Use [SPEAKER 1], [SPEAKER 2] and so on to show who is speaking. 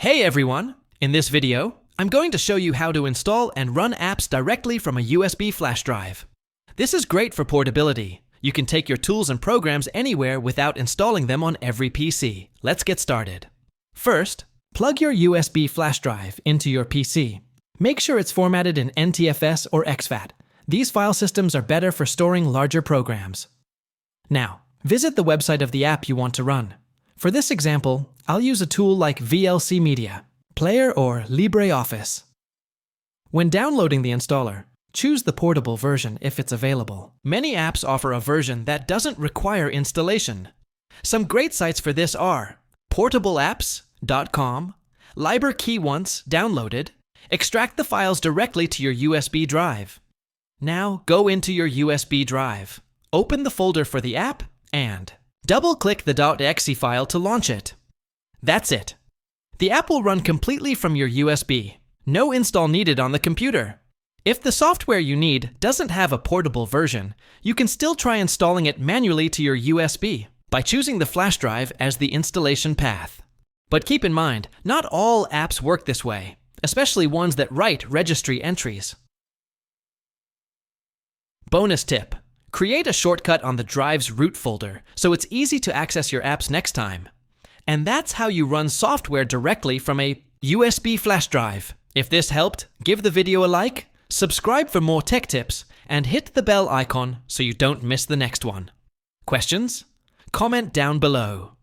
[SPEAKER 1] Hey everyone! In this video, I'm going to show you how to install and run apps directly from a USB flash drive. This is great for portability. You can take your tools and programs anywhere without installing them on every PC. Let's get started. First, plug your USB flash drive into your PC. Make sure it's formatted in NTFS or exFAT. These file systems are better for storing larger programs. Now, visit the website of the app you want to run. For this example, I'll use a tool like VLC Media, Player, or LibreOffice. When downloading the installer, choose the portable version if it's available. Many apps offer a version that doesn't require installation. Some great sites for this are portableapps.com, LibreKey once downloaded, extract the files directly to your USB drive. Now go into your USB drive, open the folder for the app, and double-click the .exe file to launch it. That's it. The app will run completely from your USB. No install needed on the computer. If the software you need doesn't have a portable version, you can still try installing it manually to your USB by choosing the flash drive as the installation path. But keep in mind, not all apps work this way, especially ones that write registry entries. Bonus tip: create a shortcut on the drive's root folder so it's easy to access your apps next time. And that's how you run software directly from a USB flash drive. If this helped, give the video a like, subscribe for more tech tips, and hit the bell icon so you don't miss the next one. Questions? Comment down below.